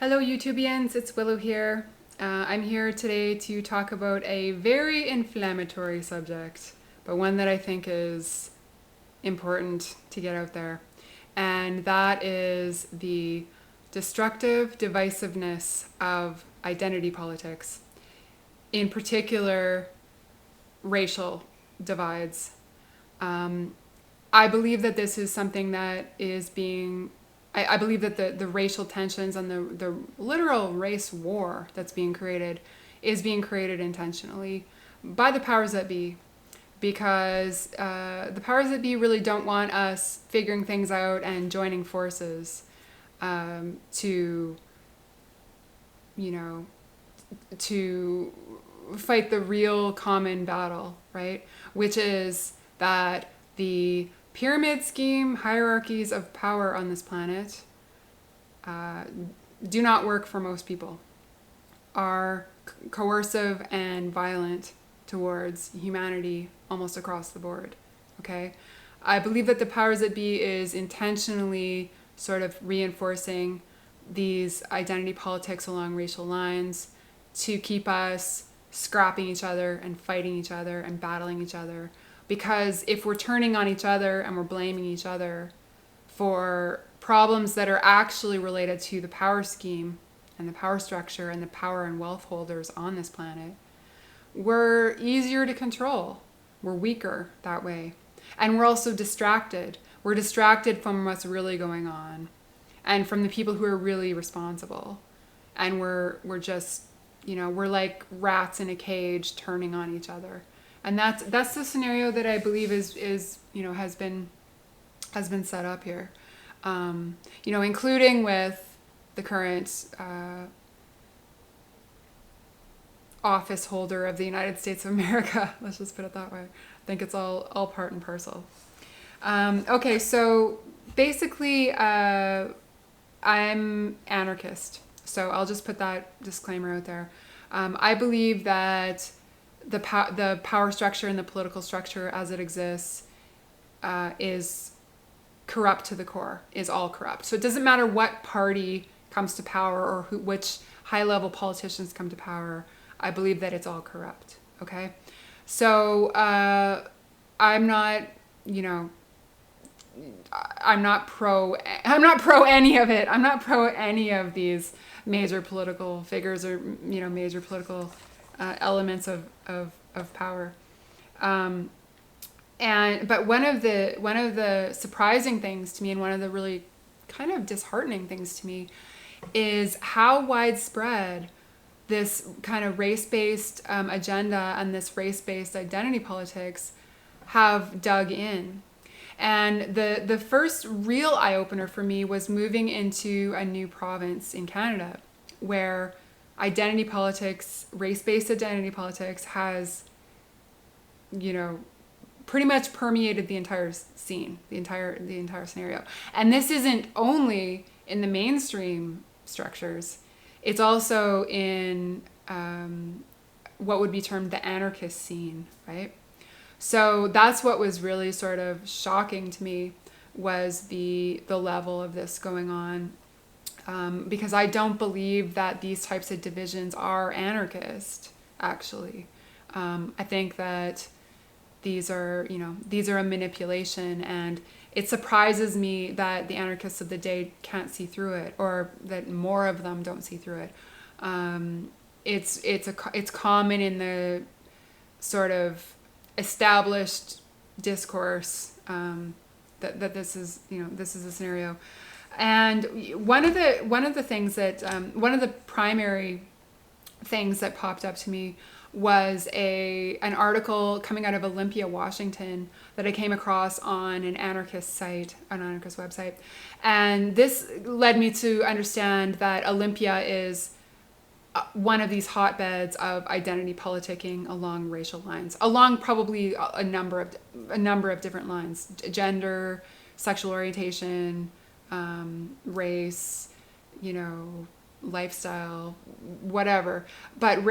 Hello YouTubians, it's Willow here. I'm here today to talk about a very inflammatory subject, but one that I think is important to get out there. And that is the destructive divisiveness of identity politics, in particular, racial divides. I believe that this is something that is being I believe that the racial tensions and the literal race war that's being created is being created intentionally by the powers that be, because the powers that be really don't want us figuring things out and joining forces to, you know, to fight the real common battle, right? Which is that the pyramid scheme hierarchies of power on this planet do not work for most people, are coercive and violent towards humanity almost across the board. Okay, I believe that the powers that be is intentionally sort of reinforcing these identity politics along racial lines to keep us scrapping each other and fighting each other and battling each other. Because if we're turning on each other and we're blaming each other for problems that are actually related to the power scheme and the power structure and the power and wealth holders on this planet, we're easier to control. We're weaker that way. And we're also distracted. We're distracted from what's really going on and from the people who are really responsible. And we're just, we're like rats in a cage turning on each other. And that's the scenario that I believe is has been set up here, including with the current office holder of the United States of America. Let's just put it that way. I think it's all part and parcel. Okay, so basically, I'm anarchist. So I'll just put that disclaimer out there. I believe that the power structure and the political structure as it exists is corrupt to the core, is all corrupt. So it doesn't matter what party comes to power or which high-level politicians come to power. I believe that it's all corrupt. Okay, so I'm not, I'm not pro any of it. I'm not pro any of these major political figures or major political elements of power, but one of the surprising things to me, and one of the really kind of disheartening things to me, is how widespread this kind of race-based agenda and this race-based identity politics have dug in. And the first real eye-opener for me was moving into a new province in Canada where identity politics, race-based identity politics has, pretty much permeated the entire scene, the entire scenario. And this isn't only in the mainstream structures, it's also in what would be termed the anarchist scene, right? So that's what was really sort of shocking to me, was the level of this going on. Because I don't believe that these types of divisions are anarchist, actually. I think that these are a manipulation, and it surprises me that the anarchists of the day can't see through it, or that more of them don't see through it. It's common in the sort of established discourse that this is a scenario. And one of the things that one of the primary things that popped up to me was an article coming out of Olympia, Washington, that I came across on an anarchist website. And this led me to understand that Olympia is one of these hotbeds of identity politicking along racial lines, along probably a number of different lines: gender, sexual orientation, race, lifestyle, whatever. But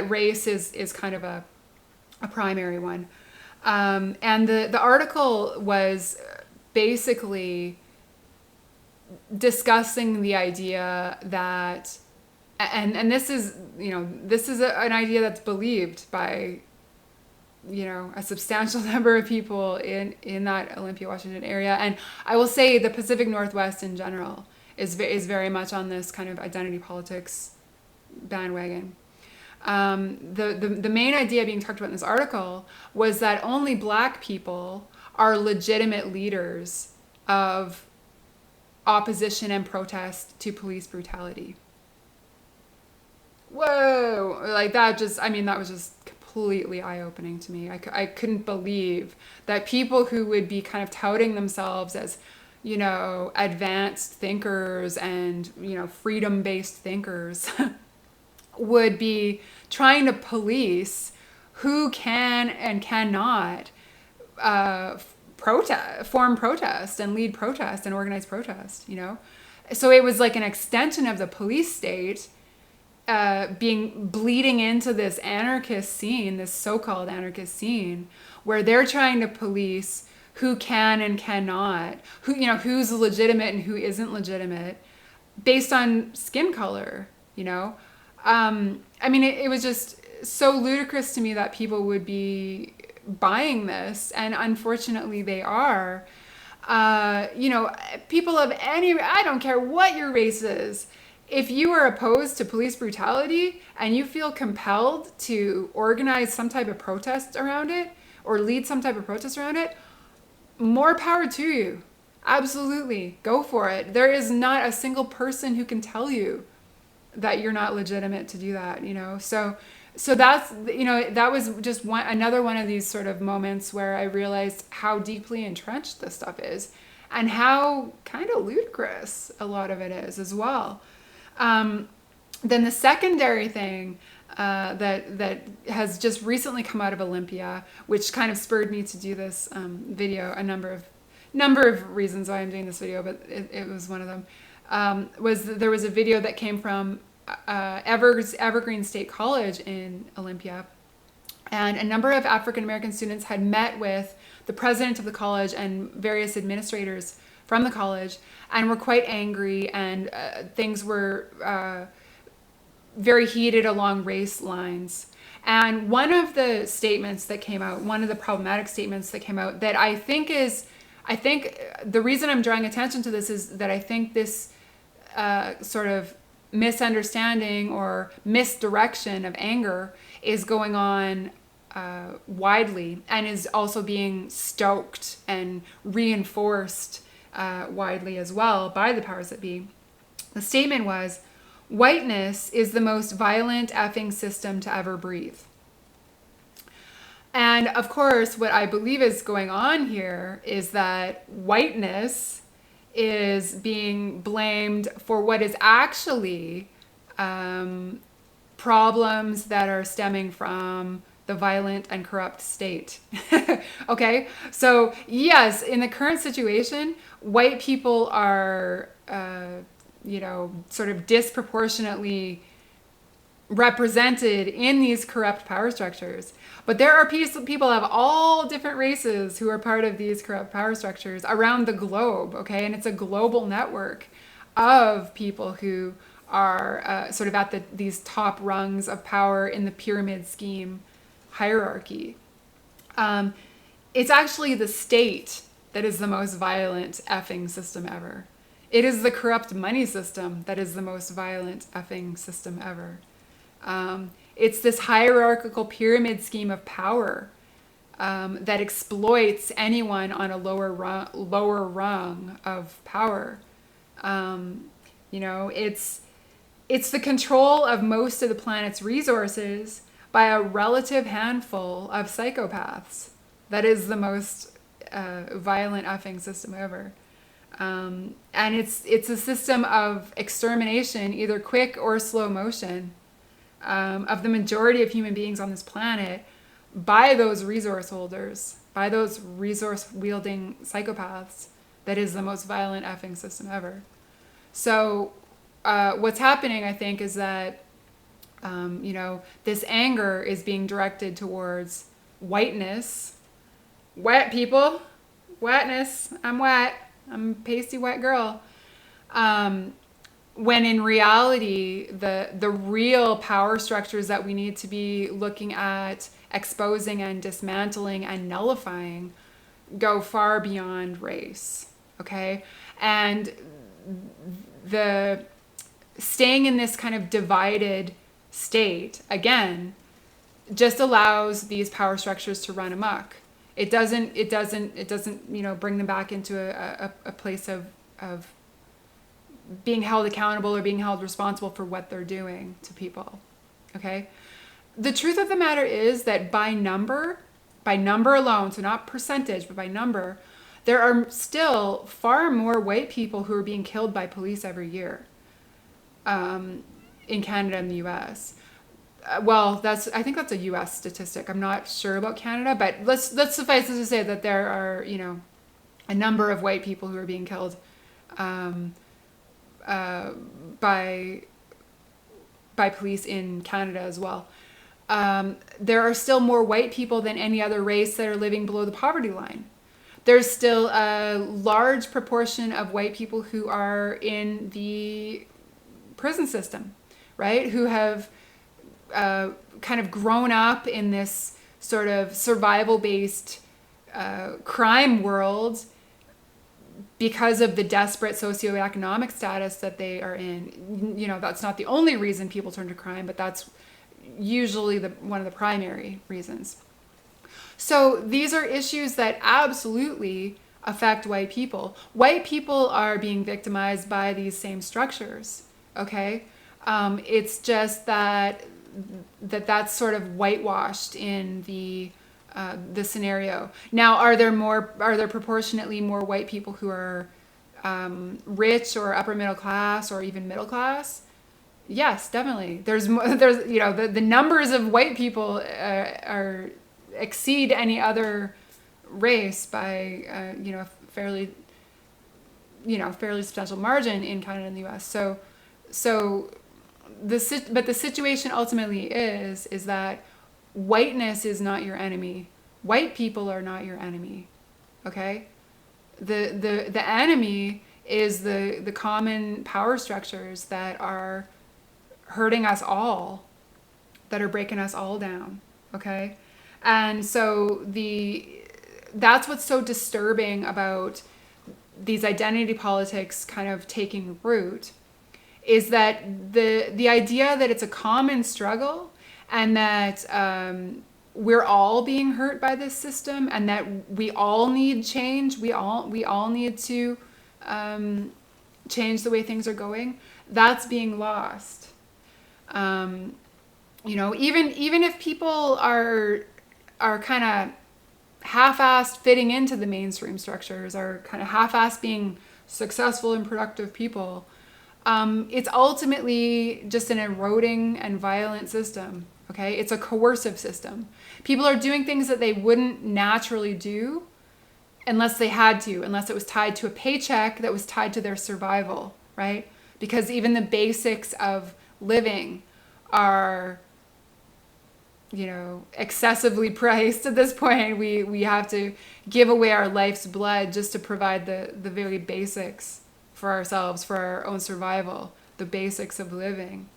race is kind of a primary one. And the article was basically discussing the idea that And this is, an idea that's believed by, a substantial number of people in that Olympia, Washington area. And I will say the Pacific Northwest in general is very much on this kind of identity politics bandwagon. The main idea being talked about in this article was that only Black people are legitimate leaders of opposition and protest to police brutality. Whoa, like that was just completely eye-opening to me. I couldn't believe that people who would be kind of touting themselves as, advanced thinkers and, freedom-based thinkers would be trying to police who can and cannot form protest and lead protest and organize protest, So it was like an extension of the police state bleeding into this anarchist scene, this so-called anarchist scene, where they're trying to police who can and cannot, who's legitimate and who isn't legitimate based on skin color, it was just so ludicrous to me that people would be buying this, and unfortunately they are. People of I don't care what your race is, if you are opposed to police brutality and you feel compelled to organize some type of protest around it or lead some type of protest around it, more power to you. Absolutely. Go for it. There is not a single person who can tell you that you're not legitimate to do that, So that's, that was just another one of these sort of moments where I realized how deeply entrenched this stuff is and how kind of ludicrous a lot of it is as well. Then the secondary thing that has just recently come out of Olympia, which kind of spurred me to do this video, a number of reasons why I'm doing this video, but it was one of them, there was a video that came from Evergreen State College in Olympia, and a number of African American students had met with the president of the college and various administrators from the college and were quite angry, and things were very heated along race lines. And one of the statements that came out, one of the problematic statements that came out that I think the reason I'm drawing attention to this is that I think this sort of misunderstanding or misdirection of anger is going on widely and is also being stoked and reinforced widely as well by the powers that be. The statement was, "Whiteness is the most violent effing system to ever breathe." And of course, what I believe is going on here is that whiteness is being blamed for what is actually problems that are stemming from the violent and corrupt state. Okay, so yes, in the current situation, white people are, sort of disproportionately represented in these corrupt power structures. But there are people of all different races who are part of these corrupt power structures around the globe, okay? And it's a global network of people who are sort of at these top rungs of power in the pyramid scheme hierarchy. It's actually the state that is the most violent effing system ever. It is the corrupt money system that is the most violent effing system ever. It's this hierarchical pyramid scheme of power that exploits anyone on a lower rung of power. It's the control of most of the planet's resources by a relative handful of psychopaths that is the most violent effing system ever. And it's a system of extermination, either quick or slow motion, of the majority of human beings on this planet by those resource holders, by those resource wielding psychopaths. That is the most violent effing system ever. So what's happening, I think, is that this anger is being directed towards whiteness, wet people, wetness. I'm wet. I'm a pasty wet girl. when in reality, the real power structures that we need to be looking at exposing and dismantling and nullifying go far beyond race. Okay? And the staying in this kind of divided state, again, just allows these power structures to run amok. It doesn't, bring them back into a place of being held accountable or being held responsible for what they're doing to people. Okay? The truth of the matter is that by number alone, so not percentage, but by number, there are still far more white people who are being killed by police every year in Canada and the US. Well, I think that's a US statistic. I'm not sure about Canada, but let's suffice it to say that there are, a number of white people who are being killed by police in Canada as well. There are still more white people than any other race that are living below the poverty line. There's still a large proportion of white people who are in the prison system, right? Who have kind of grown up in this sort of survival-based crime world because of the desperate socioeconomic status that they are in. That's not the only reason people turn to crime, but that's usually one of the primary reasons. So these are issues that absolutely affect white people. White people are being victimized by these same structures, okay? It's just that's sort of whitewashed in the scenario. Now, are there proportionately more white people who are rich or upper middle class or even middle class? Yes, definitely. There's the numbers of white people exceed any other race by a fairly substantial margin in Canada and the US. But the situation ultimately is that whiteness is not your enemy. White people are not your enemy. Okay? The enemy is the common power structures that are hurting us all, that are breaking us all down. Okay? And so that's what's so disturbing about these identity politics kind of taking root, is that the idea that it's a common struggle and that we're all being hurt by this system and that we all need change, we all need to change the way things are going, that's being lost. Even if people are kind of half-assed fitting into the mainstream structures, are kind of half-assed being successful and productive people, it's ultimately just an eroding and violent system. Okay, it's a coercive system. People are doing things that they wouldn't naturally do unless they had to, unless it was tied to a paycheck that was tied to their survival, right? Because even the basics of living are, excessively priced at this point. We have to give away our life's blood just to provide the very basics for ourselves, for our own survival, the basics of living.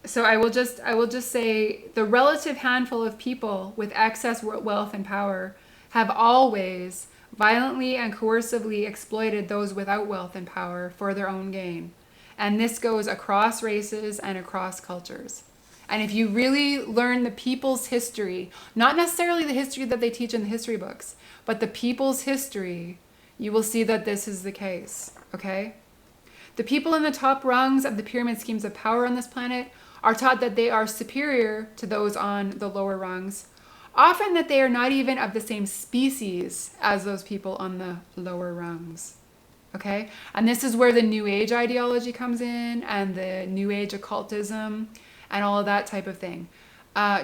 So I will just say the relative handful of people with excess wealth and power have always violently and coercively exploited those without wealth and power for their own gain. And this goes across races and across cultures. And if you really learn the people's history, not necessarily the history that they teach in the history books, but the people's history, you will see that this is the case, okay? The people in the top rungs of the pyramid schemes of power on this planet are taught that they are superior to those on the lower rungs, often that they are not even of the same species as those people on the lower rungs. Okay? And this is where the New Age ideology comes in, and the New Age occultism, and all of that type of thing.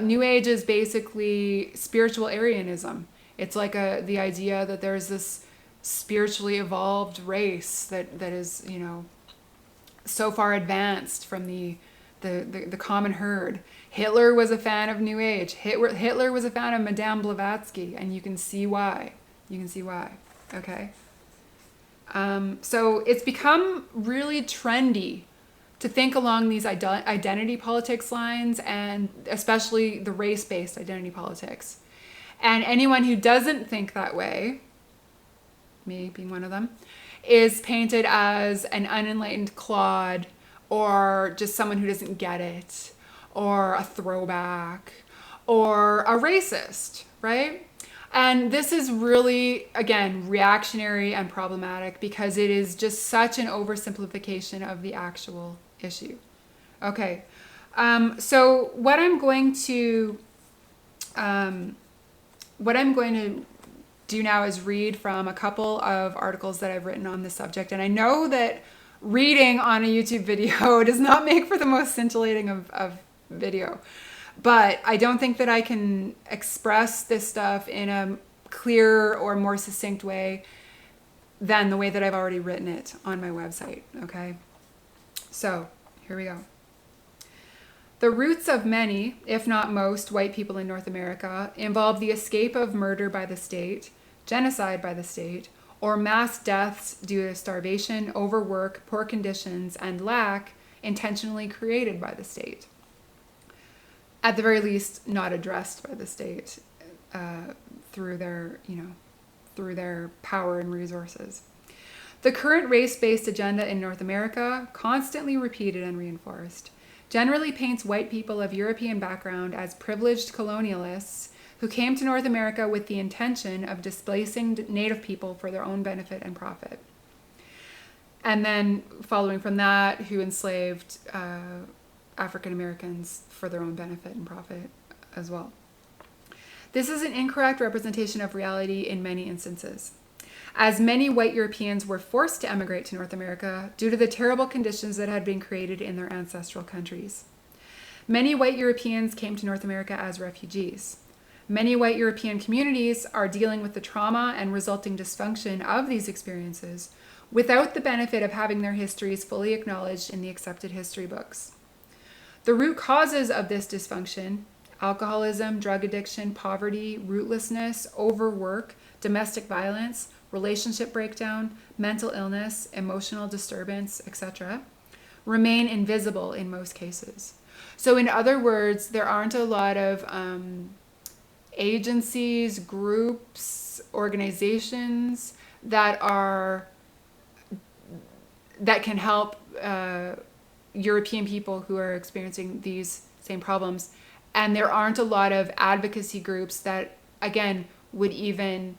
New Age is basically spiritual Aryanism. It's like the idea that there's this spiritually evolved race that is, so far advanced from the common herd. Hitler was a fan of New Age. Hitler was a fan of Madame Blavatsky, and you can see why. Okay. So it's become really trendy to think along these identity politics lines, and especially the race-based identity politics. And anyone who doesn't think that way, me being one of them, is painted as an unenlightened clod, or just someone who doesn't get it, or a throwback, or a racist, right? And this is really, again, reactionary and problematic because it is just such an oversimplification of the actual issue. Okay, so what I'm going to do now is read from a couple of articles that I've written on this subject. And I know that reading on a YouTube video does not make for the most scintillating of video, but I don't think that I can express this stuff in a clearer or more succinct way than the way that I've already written it on my website, okay? So, here we go. The roots of many, if not most, white people in North America involve the escape of murder by the state, genocide by the state, or mass deaths due to starvation, overwork, poor conditions, and lack intentionally created by the state. At the very least, not addressed by the state through their power and resources. The current race-based agenda in North America, constantly repeated and reinforced, generally paints white people of European background as privileged colonialists who came to North America with the intention of displacing Native people for their own benefit and profit. And then, following from that, who enslaved African Americans for their own benefit and profit as well. This is an incorrect representation of reality in many instances, as many white Europeans were forced to emigrate to North America due to the terrible conditions that had been created in their ancestral countries. Many white Europeans came to North America as refugees. Many white European communities are dealing with the trauma and resulting dysfunction of these experiences without the benefit of having their histories fully acknowledged in the accepted history books. The root causes of this dysfunction, alcoholism, drug addiction, poverty, rootlessness, overwork, domestic violence, relationship breakdown, mental illness, emotional disturbance, etc., remain invisible in most cases. So in other words, there aren't a lot of agencies, groups, organizations that can help European people who are experiencing these same problems. And there aren't a lot of advocacy groups that, again, would even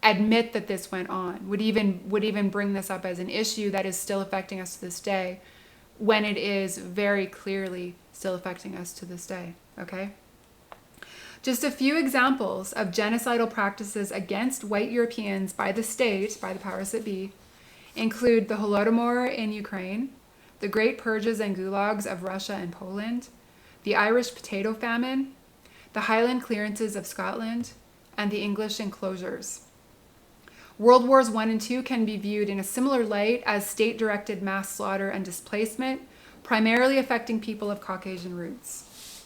admit that this went on, would even bring this up as an issue that is still affecting us to this day, when it is very clearly still affecting us to this day, okay? Just a few examples of genocidal practices against white Europeans by the state, by the powers that be, include the Holodomor in Ukraine, the Great Purges and Gulags of Russia and Poland, the Irish potato famine, the Highland clearances of Scotland, and the English enclosures. World Wars I and II can be viewed in a similar light as state-directed mass slaughter and displacement, primarily affecting people of Caucasian roots.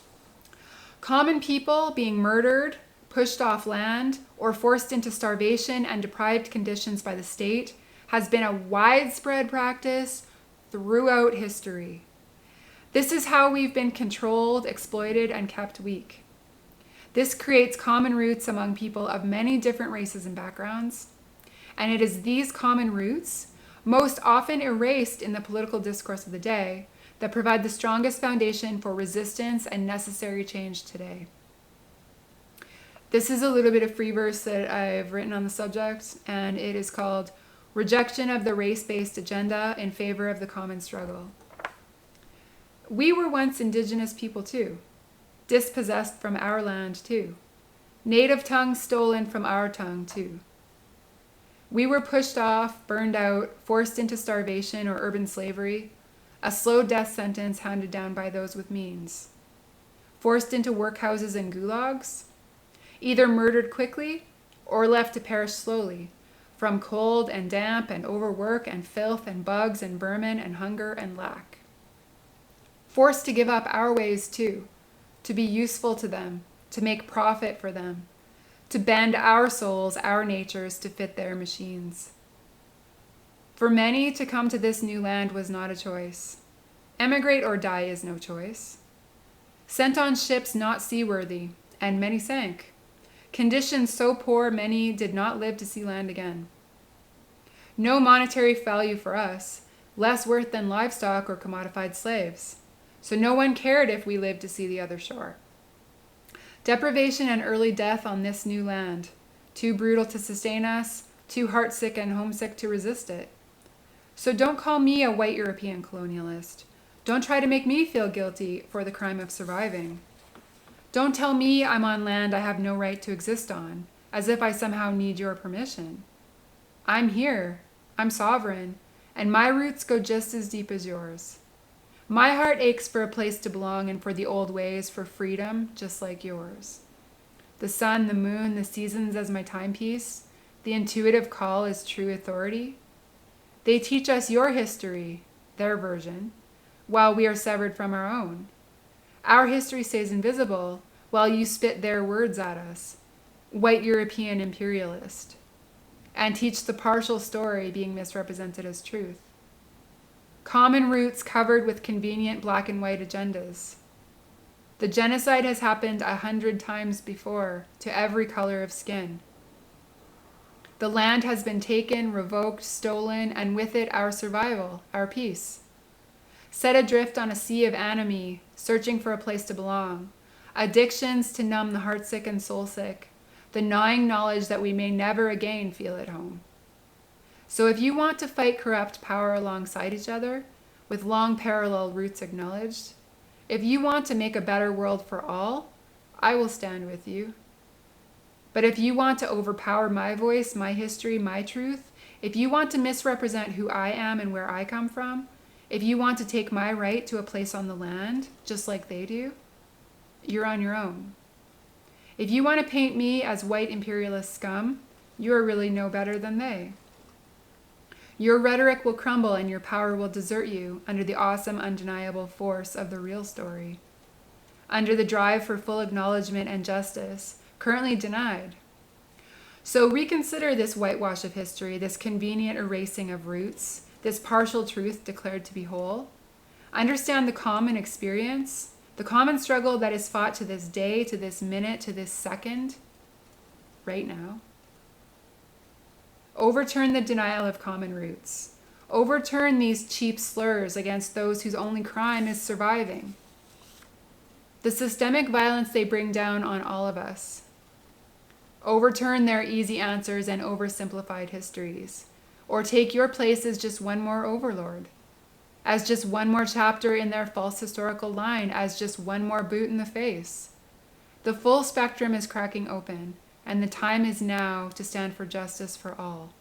Common people being murdered, pushed off land, or forced into starvation and deprived conditions by the state has been a widespread practice throughout history. This is how we've been controlled, exploited, and kept weak. This creates common roots among people of many different races and backgrounds, and it is these common roots, most often erased in the political discourse of the day, that provide the strongest foundation for resistance and necessary change today. This is a little bit of free verse that I've written on the subject, and it is called Rejection of the Race-Based Agenda in Favor of the Common Struggle. We were once indigenous people too, dispossessed from our land too, native tongue stolen from our tongue too. We were pushed off, burned out, forced into starvation or urban slavery, a slow death sentence handed down by those with means. Forced into workhouses and gulags, either murdered quickly or left to perish slowly from cold and damp and overwork and filth and bugs and vermin and hunger and lack. Forced to give up our ways too, to be useful to them, to make profit for them, to bend our souls, our natures to fit their machines. For many, to come to this new land was not a choice. Emigrate or die is no choice. Sent on ships not seaworthy, and many sank. Conditions so poor many did not live to see land again. No monetary value for us, less worth than livestock or commodified slaves. So no one cared if we lived to see the other shore. Deprivation and early death on this new land, too brutal to sustain us, too heartsick and homesick to resist it. So don't call me a white European colonialist. Don't try to make me feel guilty for the crime of surviving. Don't tell me I'm on land I have no right to exist on, as if I somehow need your permission. I'm here, I'm sovereign, and my roots go just as deep as yours. My heart aches for a place to belong and for the old ways, for freedom, just like yours. The sun, the moon, the seasons as my timepiece, the intuitive call as true authority. They teach us your history, their version, while we are severed from our own. Our history stays invisible while you spit their words at us, white European imperialist, and teach the partial story being misrepresented as truth. Common roots covered with convenient black and white agendas. The genocide has happened 100 times before to every color of skin. The land has been taken, revoked, stolen, and with it our survival, our peace. Set adrift on a sea of enemy, searching for a place to belong. Addictions to numb the heartsick and soul-sick. The gnawing knowledge that we may never again feel at home. So if you want to fight corrupt power alongside each other, with long parallel roots acknowledged, if you want to make a better world for all, I will stand with you. But if you want to overpower my voice, my history, my truth, if you want to misrepresent who I am and where I come from, if you want to take my right to a place on the land, just like they do, you're on your own. If you want to paint me as white imperialist scum, you are really no better than they. Your rhetoric will crumble and your power will desert you under the awesome, undeniable force of the real story. Under the drive for full acknowledgement and justice, currently denied. So reconsider this whitewash of history, this convenient erasing of roots, this partial truth declared to be whole. Understand the common experience, the common struggle that is fought to this day, to this minute, to this second, right now. Overturn the denial of common roots. Overturn these cheap slurs against those whose only crime is surviving. The systemic violence they bring down on all of us. Overturn their easy answers and oversimplified histories. Or take your place as just one more overlord. As just one more chapter in their false historical line. As just one more boot in the face. The full spectrum is cracking open, and the time is now to stand for justice for all.